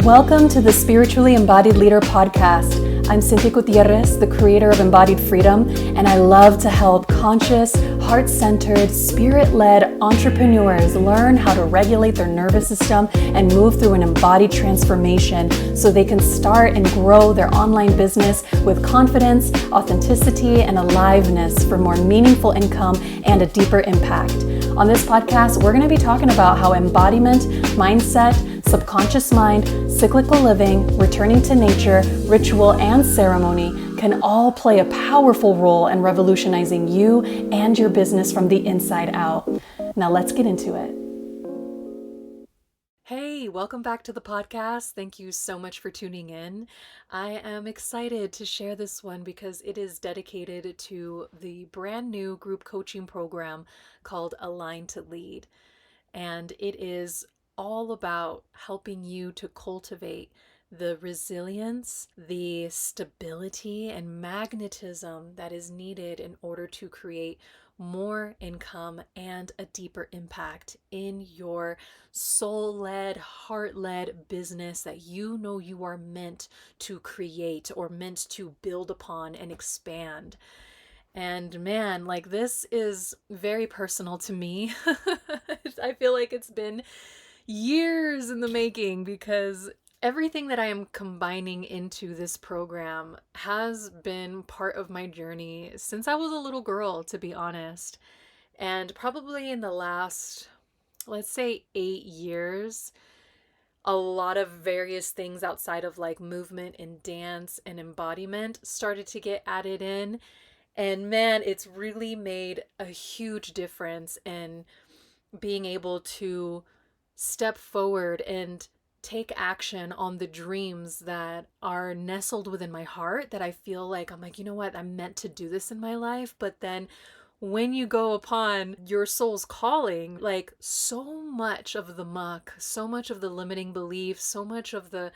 Welcome to the Spiritually Embodied Leader podcast. I'm Cynthia Gutierrez, the creator of Embodied Freedom, and I love to help conscious, heart-centered, spirit-led entrepreneurs learn how to regulate their nervous system and move through an embodied transformation so they can start and grow their online business with confidence, authenticity, and aliveness for more meaningful income and a deeper impact. On this podcast, we're going to be talking about how embodiment, mindset, subconscious mind, cyclical living, returning to nature, ritual, and ceremony can all play a powerful role in revolutionizing you and your business from the inside out. Now let's get into it. Hey, welcome back to the podcast. Thank you so much for tuning in. I am excited to share this one because it is dedicated to the brand new group coaching program called Align to Lead. And it is all about helping you to cultivate the resilience, the stability, and magnetism that is needed in order to create more income and a deeper impact in your soul-led, heart-led business that you know you are meant to create or meant to build upon and expand. And man, like this is very personal to me. I feel like it's been years in the making because everything that I am combining into this program has been part of my journey since I was a little girl, to be honest. And probably in the last, let's say 8 years, a lot of various things outside of like movement and dance and embodiment started to get added in. And man, it's really made a huge difference in being able to step forward and take action on the dreams that are nestled within my heart that I feel like I'm like, you know what, I'm meant to do this in my life. But then when you go upon your soul's calling, like so much of the muck, so much of the limiting beliefs, so much of the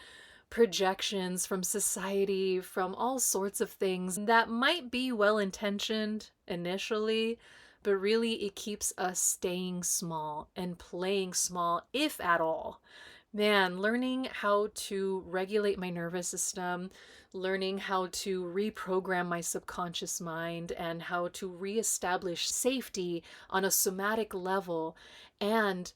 projections from society, from all sorts of things that might be well-intentioned initially, but really it keeps us staying small and playing small, if at all. Man, learning how to regulate my nervous system, learning how to reprogram my subconscious mind, and how to reestablish safety on a somatic level and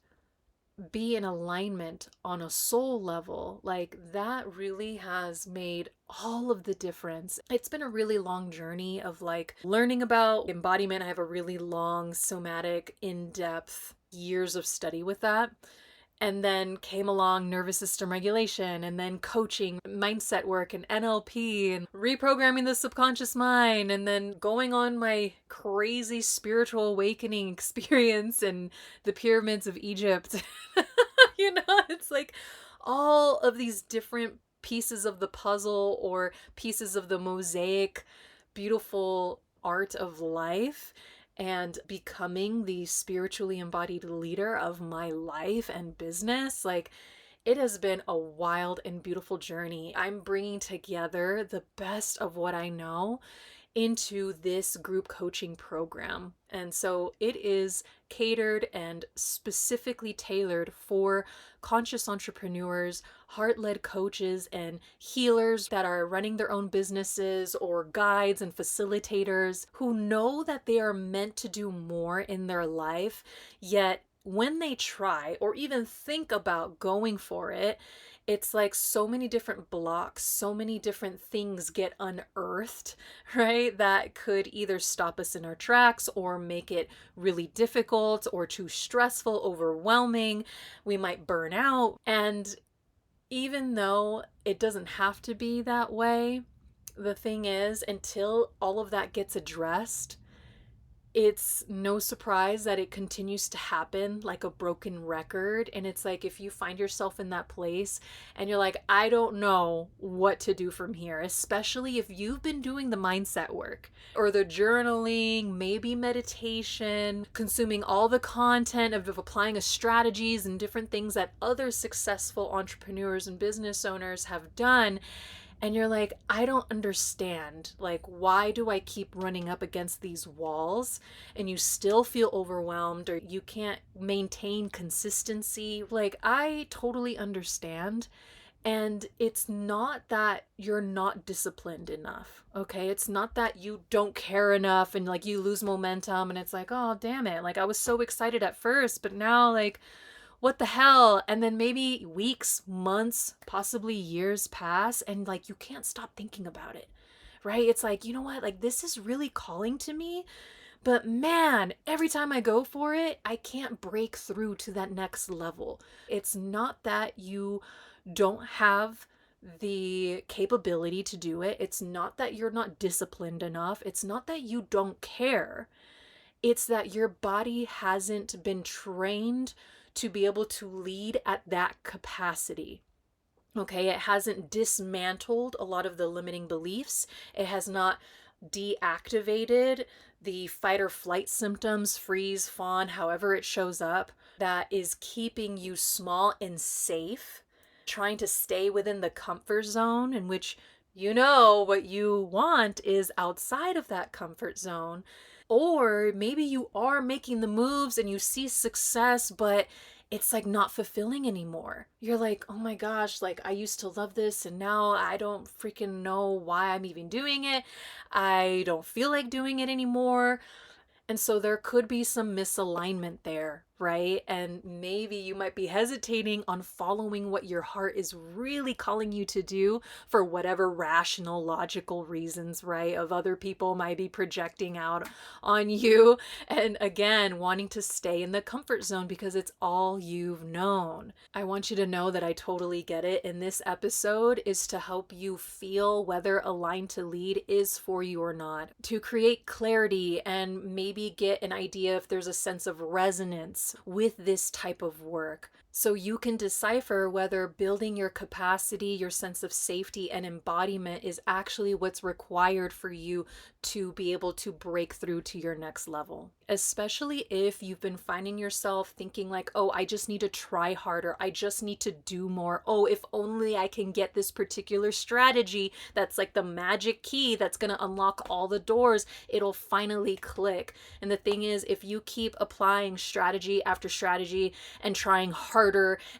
be in alignment on a soul level, like that really has made all of the difference. It's been a really long journey of like learning about embodiment. I have a really long somatic, in-depth years of study with that. And then came along nervous system regulation, and then coaching, mindset work, and NLP, and reprogramming the subconscious mind, and then going on my crazy spiritual awakening experience in the pyramids of Egypt. It's like all of these different pieces of the puzzle or pieces of the mosaic, beautiful art of life, and becoming the spiritually embodied leader of my life and business. Like, it has been a wild and beautiful journey. I'm bringing together the best of what I know into this group coaching program. And so it is catered and specifically tailored for conscious entrepreneurs, heart-led coaches, and healers that are running their own businesses, or guides and facilitators who know that they are meant to do more in their life, yet when they try or even think about going for it, it's like so many different blocks, so many different things get unearthed, right? That could either stop us in our tracks or make it really difficult or too stressful, overwhelming. We might burn out. And even though it doesn't have to be that way, the thing is, until all of that gets addressed, it's no surprise that it continues to happen like a broken record. And it's like, if you find yourself in that place and you're like, I don't know what to do from here, especially if you've been doing the mindset work or the journaling, maybe meditation, consuming all the content of applying strategies and different things that other successful entrepreneurs and business owners have done. And you're like, I don't understand. Like, why do I keep running up against these walls? And you still feel overwhelmed, or you can't maintain consistency. Like, I totally understand. And it's not that you're not disciplined enough, okay? It's not that you don't care enough and like you lose momentum and it's like, oh, damn it. Like I was so excited at first, but now, like, what the hell? And then maybe weeks, months, possibly years pass and like you can't stop thinking about it, right? It's like, you know what? Like, this is really calling to me. But man, every time I go for it, I can't break through to that next level. It's not that you don't have the capability to do it. It's not that you're not disciplined enough. It's not that you don't care. It's that your body hasn't been trained to be able to lead at that capacity. Okay, it hasn't dismantled a lot of the limiting beliefs. It has not deactivated the fight or flight symptoms, freeze, fawn, however it shows up, that is keeping you small and safe, trying to stay within the comfort zone in which you know what you want is outside of that comfort zone. Or maybe you are making the moves and you see success, but it's like not fulfilling anymore. You're like, oh my gosh, like I used to love this and now I don't freaking know why I'm even doing it. I don't feel like doing it anymore. And so there could be some misalignment there, right? And maybe you might be hesitating on following what your heart is really calling you to do for whatever rational, logical reasons, right? Of other people might be projecting out on you. And again, wanting to stay in the comfort zone because it's all you've known. I want you to know that I totally get it. And this episode is to help you feel whether aligned to lead is for you or not, to create clarity and maybe get an idea if there's a sense of resonance with this type of work. So you can decipher whether building your capacity, your sense of safety and embodiment is actually what's required for you to be able to break through to your next level. Especially if you've been finding yourself thinking like, oh, I just need to try harder. I just need to do more. Oh, if only I can get this particular strategy that's like the magic key that's going to unlock all the doors, it'll finally click. And the thing is, if you keep applying strategy after strategy and trying harder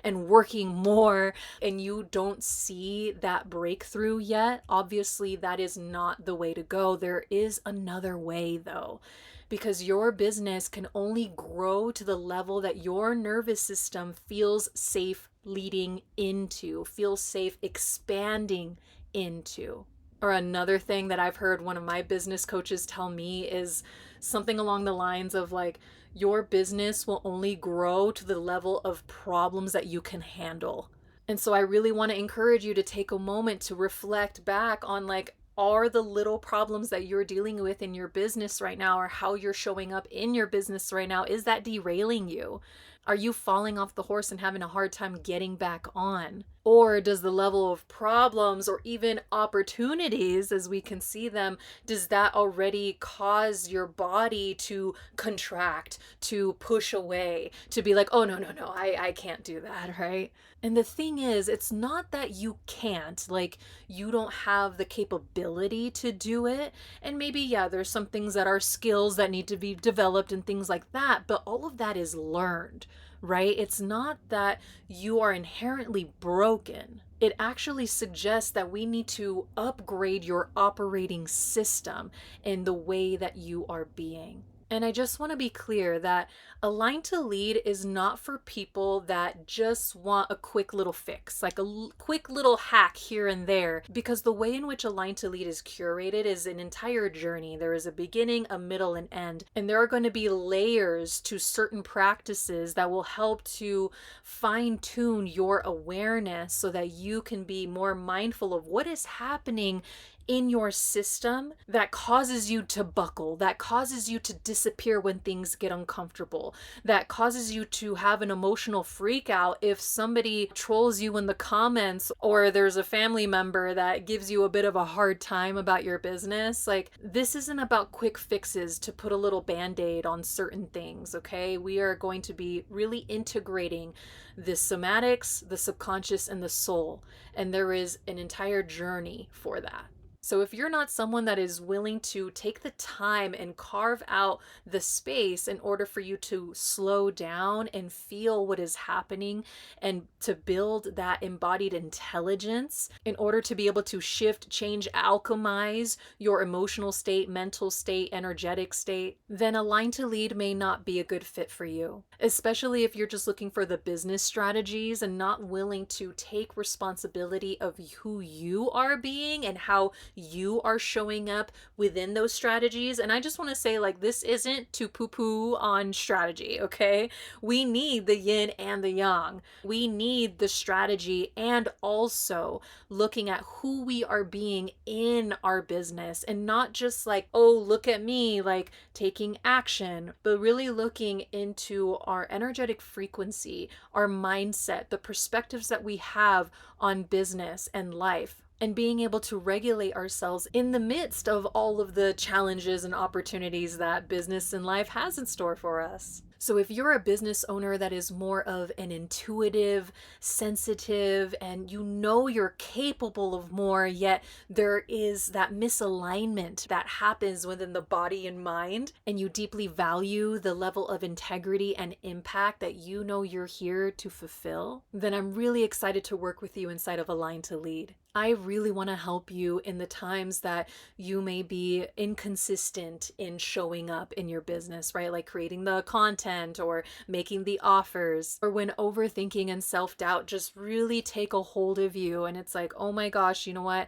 and working more and you don't see that breakthrough yet, obviously that is not the way to go. There is another way though, because your business can only grow to the level that your nervous system feels safe leading into, feels safe expanding into. Or another thing that I've heard one of my business coaches tell me is something along the lines of like, your business will only grow to the level of problems that you can handle. And so I really want to encourage you to take a moment to reflect back on like, are the little problems that you're dealing with in your business right now or how you're showing up in your business right now, is that derailing you? Are you falling off the horse and having a hard time getting back on? Or does the level of problems or even opportunities as we can see them, does that already cause your body to contract, to push away, to be like, oh, no, I can't do that, right? And the thing is, it's not that you can't, like, you don't have the capability to do it. And maybe, yeah, there's some things that are skills that need to be developed and things like that, but all of that is learned, right? It's not that you are inherently broken. It actually suggests that we need to upgrade your operating system in the way that you are being. And I just want to be clear that Align to Lead is not for people that just want a quick little fix, like a quick little hack here and there, because the way in which Align to Lead is curated is an entire journey. There is a beginning, a middle, and end, and there are going to be layers to certain practices that will help to fine tune your awareness so that you can be more mindful of what is happening in your system that causes you to buckle, that causes you to disappear when things get uncomfortable, that causes you to have an emotional freak out if somebody trolls you in the comments or there's a family member that gives you a bit of a hard time about your business. Like, this isn't about quick fixes to put a little band-aid on certain things, okay? We are going to be really integrating the somatics, the subconscious, and the soul, and there is an entire journey for that. So if you're not someone that is willing to take the time and carve out the space in order for you to slow down and feel what is happening and to build that embodied intelligence in order to be able to shift, change, alchemize your emotional state, mental state, energetic state, then Align to Lead may not be a good fit for you. Especially if you're just looking for the business strategies and not willing to take responsibility of who you are being and how you are showing up within those strategies. And I just want to say, like, this isn't to poo poo on strategy, okay? We need the yin and the yang. We need the strategy and also looking at who we are being in our business and not just like, oh, look at me, like taking action, but really looking into our energetic frequency, our mindset, the perspectives that we have on business and life, and being able to regulate ourselves in the midst of all of the challenges and opportunities that business and life has in store for us. So if you're a business owner that is more of an intuitive, sensitive, and you know you're capable of more, yet there is that misalignment that happens within the body and mind, and you deeply value the level of integrity and impact that you know you're here to fulfill, then I'm really excited to work with you inside of Align to Lead. I really want to help you in the times that you may be inconsistent in showing up in your business, right? Like creating the content or making the offers, or when overthinking and self-doubt just really take a hold of you and it's like, oh my gosh, you know what?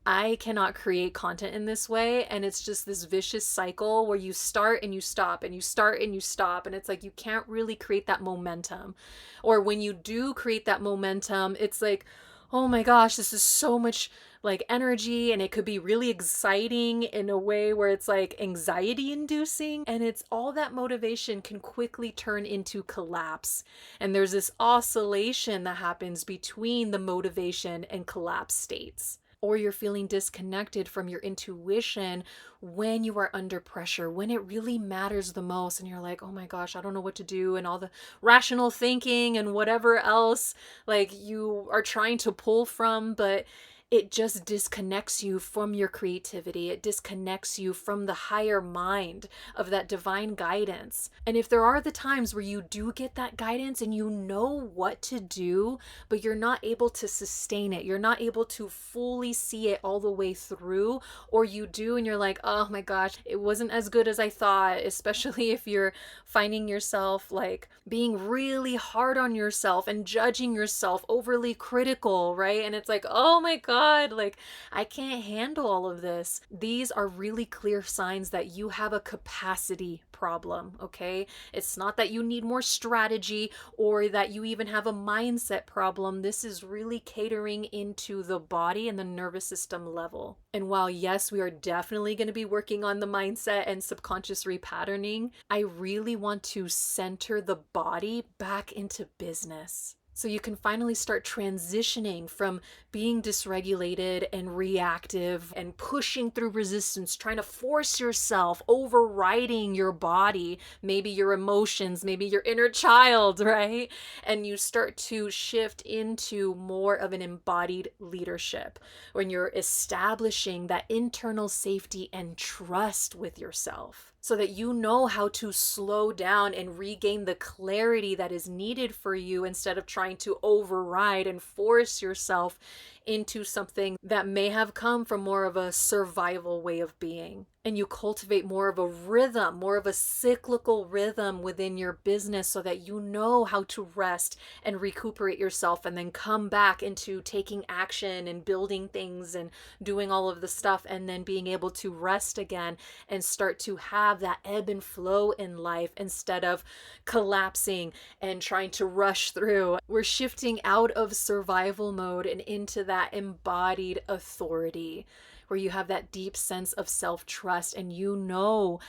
I cannot create content in this way. And it's just this vicious cycle where you start and you stop and you start and you stop. And it's like you can't really create that momentum. Or when you do create that momentum, it's like, oh my gosh, this is so much like energy, and it could be really exciting in a way where it's like anxiety inducing, and it's all that motivation can quickly turn into collapse. And there's this oscillation that happens between the motivation and collapse states. Or you're feeling disconnected from your intuition when you are under pressure, when it really matters the most, and you're like, oh my gosh, I don't know what to do, and all the rational thinking and whatever else like you are trying to pull from, but it just disconnects you from your creativity. It disconnects you from the higher mind of that divine guidance. And if there are the times where you do get that guidance and you know what to do, but you're not able to sustain it, you're not able to fully see it all the way through, or you do and you're like, oh my gosh, it wasn't as good as I thought, especially if you're finding yourself like being really hard on yourself and judging yourself, overly critical, right? And it's like, oh my God, like I can't handle all of this. These are really clear signs that you have a capacity problem, okay? It's not that you need more strategy or that you even have a mindset problem. This is really catering into the body and the nervous system level. And while, yes, we are definitely going to be working on the mindset and subconscious repatterning, I really want to center the body back into business. So you can finally start transitioning from being dysregulated and reactive and pushing through resistance, trying to force yourself, overriding your body, maybe your emotions, maybe your inner child, right? And you start to shift into more of an embodied leadership when you're establishing that internal safety and trust with yourself, so that you know how to slow down and regain the clarity that is needed for you instead of trying to override and force yourself into something that may have come from more of a survival way of being. And you cultivate more of a rhythm, more of a cyclical rhythm within your business so that you know how to rest and recuperate yourself and then come back into taking action and building things and doing all of the stuff, and then being able to rest again and start to have that ebb and flow in life instead of collapsing and trying to rush through. We're shifting out of survival mode and into that embodied authority, where you have that deep sense of self-trust and you know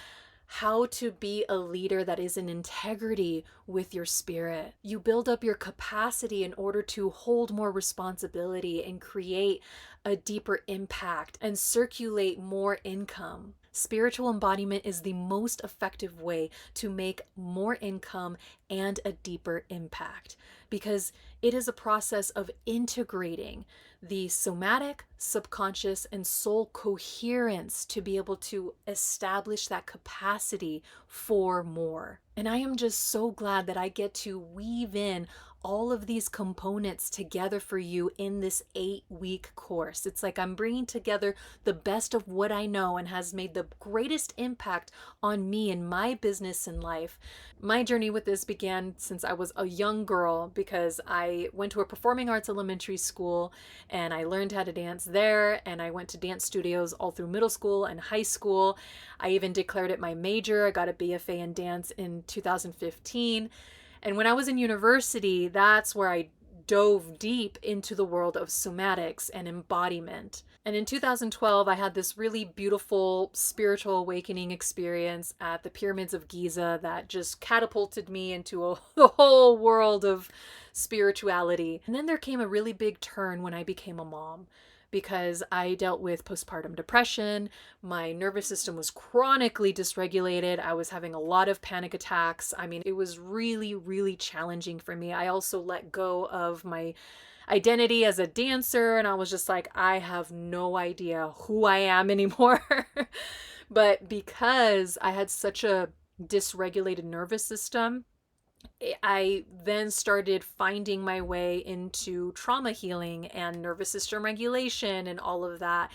how to be a leader that is in integrity with your spirit. You build up your capacity in order to hold more responsibility and create a deeper impact and circulate more income. Spiritual embodiment is the most effective way to make more income and a deeper impact, because it is a process of integrating the somatic, subconscious, and soul coherence to be able to establish that capacity for more. And I am just so glad that I get to weave in all of these components together for you in this 8-week course. It's like I'm bringing together the best of what I know and has made the greatest impact on me and my business and life. My journey with this began since I was a young girl because I went to a performing arts elementary school and I learned how to dance there, and I went to dance studios all through middle school and high school. I even declared it my major. I got a BFA in dance in 2015. And when I was in university, that's where I dove deep into the world of somatics and embodiment. And in 2012, I had this really beautiful spiritual awakening experience at the Pyramids of Giza that just catapulted me into the whole world of spirituality. And then there came a really big turn when I became a mom, because I dealt with postpartum depression. My nervous system was chronically dysregulated. I was having a lot of panic attacks. I mean, it was really, really challenging for me. I also let go of my identity as a dancer, and I was just like, I have no idea who I am anymore. But because I had such a dysregulated nervous system, I then started finding my way into trauma healing and nervous system regulation and all of that.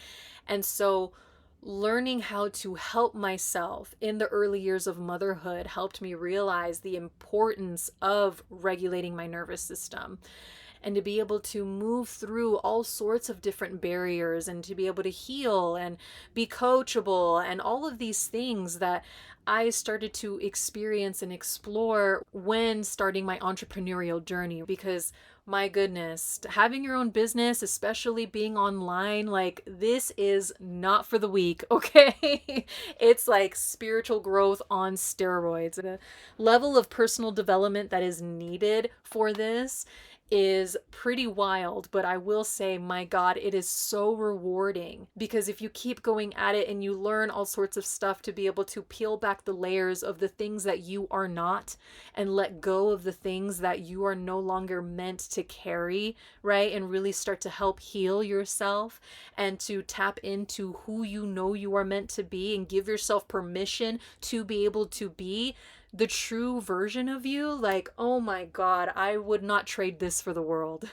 And so learning how to help myself in the early years of motherhood helped me realize the importance of regulating my nervous system, and to be able to move through all sorts of different barriers and to be able to heal and be coachable and all of these things that I started to experience and explore when starting my entrepreneurial journey. Because my goodness, having your own business, especially being online, like, this is not for the weak, okay? It's like spiritual growth on steroids. The level of personal development that is needed for this is pretty wild, but I will say, my God, it is so rewarding, because if you keep going at it and you learn all sorts of stuff to be able to peel back the layers of the things that you are not and let go of the things that you are no longer meant to carry, right? And really start to help heal yourself and to tap into who you know you are meant to be and give yourself permission to be able to be the true version of you, like, oh my God, I would not trade this for the world.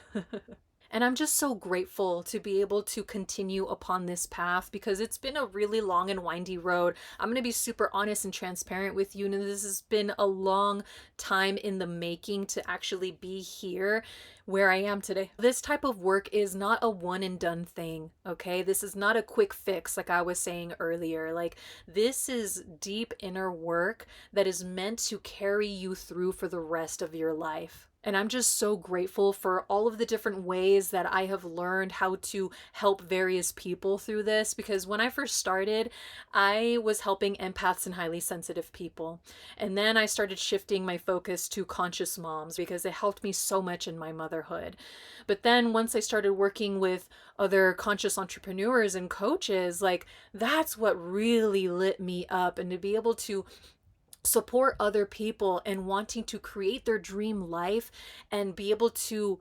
And I'm just so grateful to be able to continue upon this path, because it's been a really long and windy road. I'm going to be super honest and transparent with you. And this has been a long time in the making to actually be here where I am today. This type of work is not a one and done thing, okay? This is not a quick fix, like I was saying earlier. Like, this is deep inner work that is meant to carry you through for the rest of your life. And I'm just so grateful for all of the different ways that I have learned how to help various people through this. Because when I first started, I was helping empaths and highly sensitive people. And then I started shifting my focus to conscious moms because it helped me so much in my motherhood. But then once I started working with other conscious entrepreneurs and coaches, like, that's what really lit me up. And to be able to support other people and wanting to create their dream life and be able to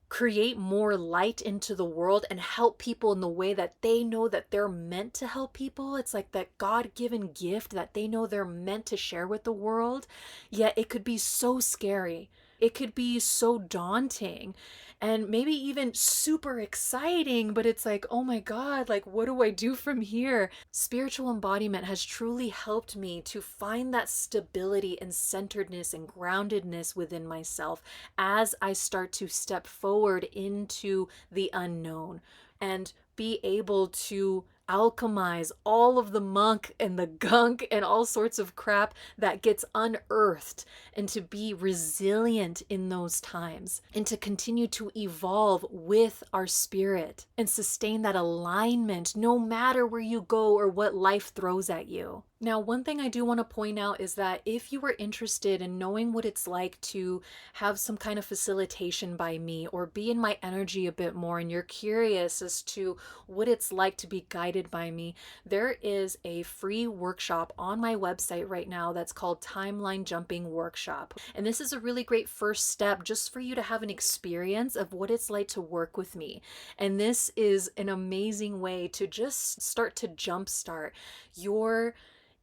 create more light into the world and help people in the way that they know that they're meant to help people. It's like that God-given gift that they know they're meant to share with the world. Yet it could be so scary. It could be so daunting and maybe even super exciting, but it's like, oh my God, like, what do I do from here? Spiritual embodiment has truly helped me to find that stability and centeredness and groundedness within myself as I start to step forward into the unknown and be able to alchemize all of the muck and the gunk and all sorts of crap that gets unearthed, and to be resilient in those times and to continue to evolve with our spirit and sustain that alignment no matter where you go or what life throws at you. Now, one thing I do want to point out is that if you are interested in knowing what it's like to have some kind of facilitation by me or be in my energy a bit more, and you're curious as to what it's like to be guided guided by me, there is a free workshop on my website right now that's called Timeline Jumping Workshop. And this is a really great first step just for you to have an experience of what it's like to work with me. And this is an amazing way to just start to jumpstart your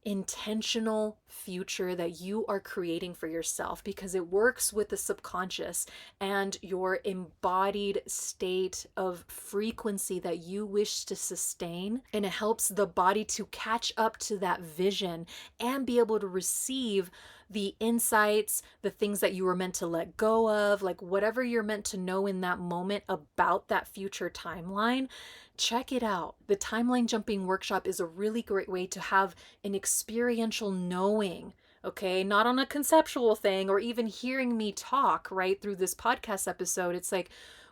intentional future that you are creating for yourself, because it works with the subconscious and your embodied state of frequency that you wish to sustain, and it helps the body to catch up to that vision and be able to receive the insights, the things that you were meant to let go of, like whatever you're meant to know in that moment about that future timeline. Check it out. The Timeline Jumping Workshop is a really great way to have an experiential knowing, okay? Not on a conceptual thing or even hearing me talk right through this podcast episode. It's like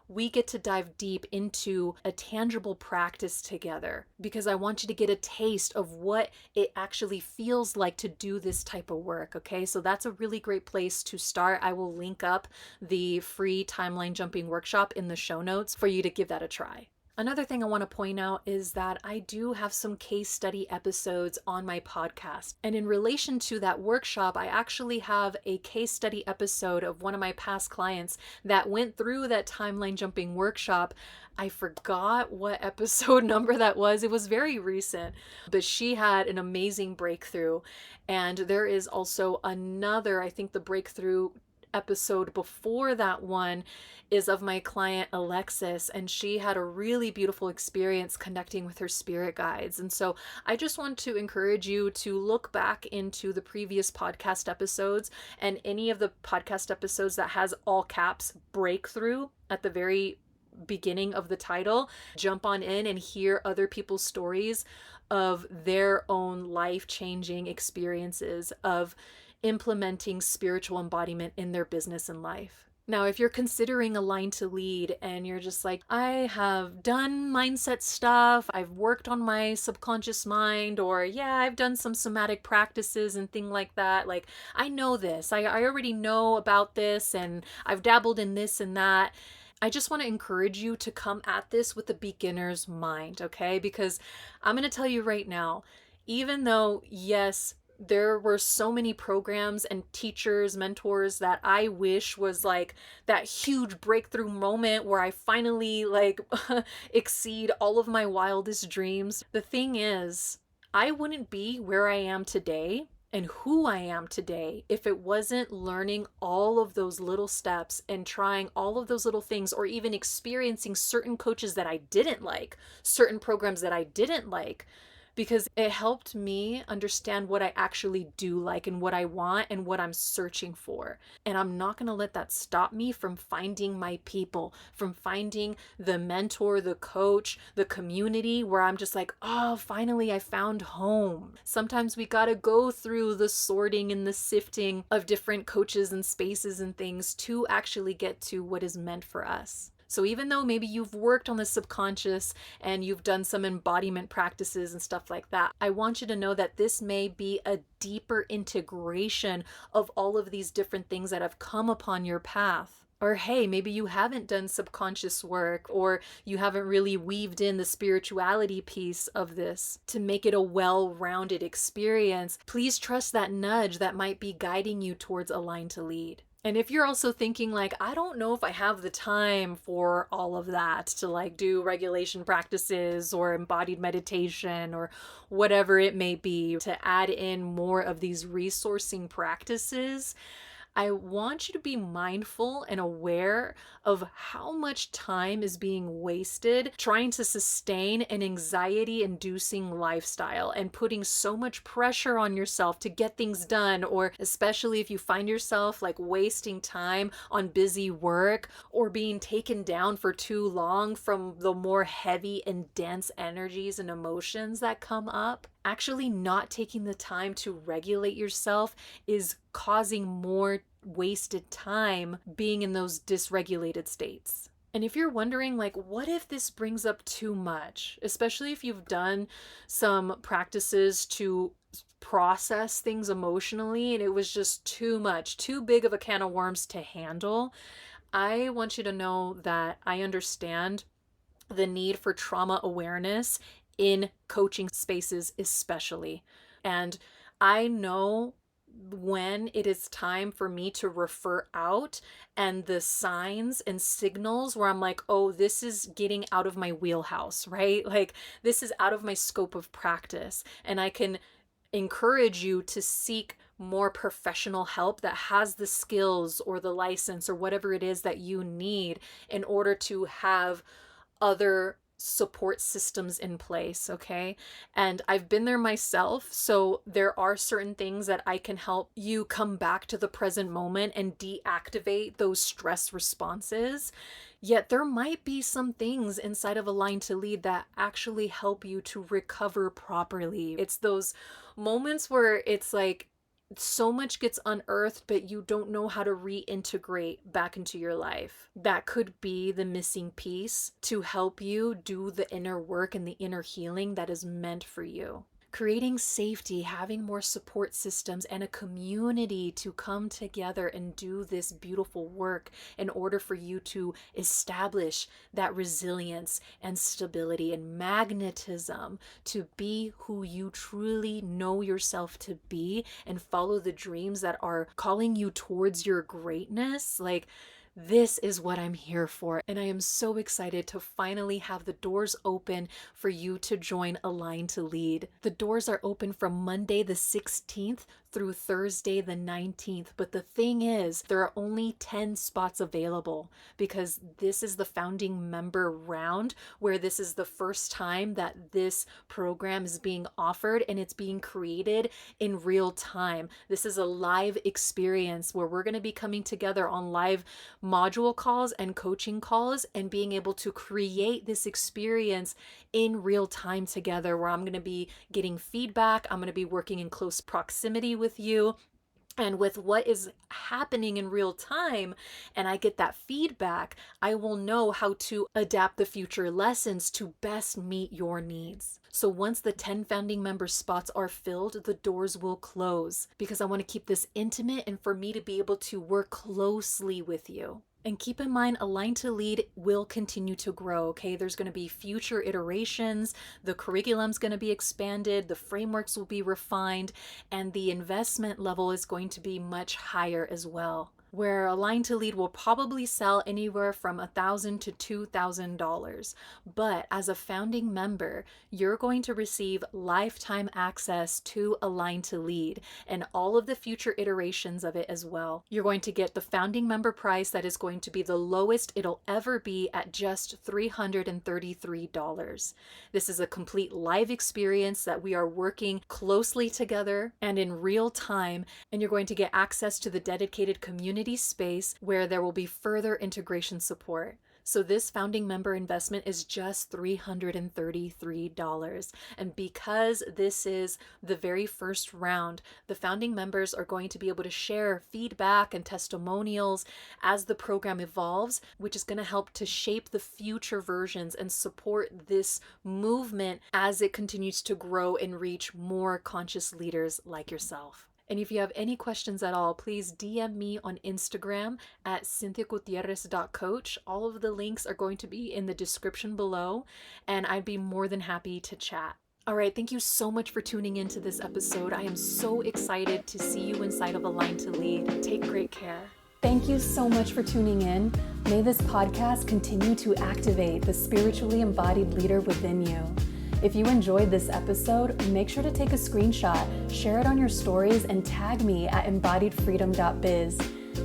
we get to dive deep into a tangible practice together, because I want you to get a taste of what it actually feels like to do this type of work, okay? So that's a really great place to start. I will link up the free Timeline Jumping Workshop in the show notes for you to give that a try. Another thing I want to point out is that I do have some case study episodes on my podcast. And in relation to that workshop, I actually have a case study episode of one of my past clients that went through that timeline jumping workshop. I forgot what episode number that was. It was very recent, but she had an amazing breakthrough. And there is also another, I think the breakthrough episode before that one is of my client Alexis, and she had a really beautiful experience connecting with her spirit guides. And so I just want to encourage you to look back into the previous podcast episodes, and any of the podcast episodes that has all caps breakthrough at the very beginning of the title. Jump on in and hear other people's stories of their own life-changing experiences of implementing spiritual embodiment in their business and life. Now, if you're considering Align to Lead and you're just like, I have done mindset stuff, I've worked on my subconscious mind, or yeah, I've done some somatic practices and things like that. Like, I know this, I already know about this, and I've dabbled in this and that. I just want to encourage you to come at this with a beginner's mind, okay? Because I'm going to tell you right now, even though, yes, there were so many programs and teachers, mentors that I wish was like that huge breakthrough moment where I finally like exceed all of my wildest dreams. The thing is, I wouldn't be where I am today and who I am today if it wasn't learning all of those little steps and trying all of those little things, or even experiencing certain coaches that I didn't like, certain programs that I didn't like, because it helped me understand what I actually do like and what I want and what I'm searching for. And I'm not going to let that stop me from finding my people, from finding the mentor, the coach, the community where I'm just like, oh, finally I found home. Sometimes we got to go through the sorting and the sifting of different coaches and spaces and things to actually get to what is meant for us. So even though maybe you've worked on the subconscious and you've done some embodiment practices and stuff like that, I want you to know that this may be a deeper integration of all of these different things that have come upon your path. Or hey, maybe you haven't done subconscious work, or you haven't really weaved in the spirituality piece of this to make it a well-rounded experience. Please trust that nudge that might be guiding you towards Align to Lead. And if you're also thinking like, I don't know if I have the time for all of that to like do regulation practices or embodied meditation or whatever it may be, to add in more of these resourcing practices, I want you to be mindful and aware of how much time is being wasted trying to sustain an anxiety-inducing lifestyle and putting so much pressure on yourself to get things done, or especially if you find yourself like wasting time on busy work or being taken down for too long from the more heavy and dense energies and emotions that come up. Actually not taking the time to regulate yourself is causing more wasted time being in those dysregulated states. And if you're wondering, like, what if this brings up too much, especially if you've done some practices to process things emotionally and it was just too much, too big of a can of worms to handle, I want you to know that I understand the need for trauma awareness in coaching spaces especially. And I know when it is time for me to refer out, and the signs and signals where I'm like, oh, this is getting out of my wheelhouse, right? Like, this is out of my scope of practice. And I can encourage you to seek more professional help that has the skills or the license or whatever it is that you need in order to have other support systems in place, okay? And I've been there myself, so there are certain things that I can help you come back to the present moment and deactivate those stress responses. Yet there might be some things inside of Align to Lead that actually help you to recover properly. It's those moments where it's like so much gets unearthed, but you don't know how to reintegrate back into your life. That could be the missing piece to help you do the inner work and the inner healing that is meant for you. Creating safety, having more support systems, and a community to come together and do this beautiful work in order for you to establish that resilience and stability and magnetism to be who you truly know yourself to be and follow the dreams that are calling you towards your greatness. Like, this is what I'm here for. And I am so excited to finally have the doors open for you to join Align to Lead. The doors are open from Monday the 16th through Thursday the 19th. But the thing is, there are only 10 spots available because this is the founding member round where this is the first time that this program is being offered and it's being created in real time. This is a live experience where we're going to be coming together on live module calls and coaching calls and being able to create this experience in real time together, where I'm going to be getting feedback. I'm going to be working in close proximity with you and with what is happening in real time, and I get that feedback, I will know how to adapt the future lessons to best meet your needs. So once the 10 founding member spots are filled, the doors will close because I want to keep this intimate and for me to be able to work closely with you. And keep in mind, Align to Lead will continue to grow, okay? There's going to be future iterations, the curriculum's going to be expanded, the frameworks will be refined, and the investment level is going to be much higher as well. Where Align to Lead will probably sell anywhere from $1,000 to $2,000. But as a founding member, you're going to receive lifetime access to Align to Lead and all of the future iterations of it as well. You're going to get the founding member price that is going to be the lowest it'll ever be at just $333. This is a complete live experience that we are working closely together and in real time, and you're going to get access to the dedicated community space where there will be further integration support. So this founding member investment is just $333. And because this is the very first round, the founding members are going to be able to share feedback and testimonials as the program evolves, which is going to help to shape the future versions and support this movement as it continues to grow and reach more conscious leaders like yourself. And if you have any questions at all, please DM me on Instagram at cynthiagutierrez.coach. All of the links are going to be in the description below, and I'd be more than happy to chat. All right, thank you so much for tuning into this episode. I am so excited to see you inside of Align to Lead. Take great care. Thank you so much for tuning in. May this podcast continue to activate the spiritually embodied leader within you. If you enjoyed this episode, make sure to take a screenshot, share it on your stories, and tag me at embodiedfreedom.biz.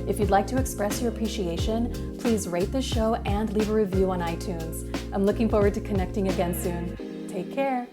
If you'd like to express your appreciation, please rate the show and leave a review on iTunes. I'm looking forward to connecting again soon. Take care.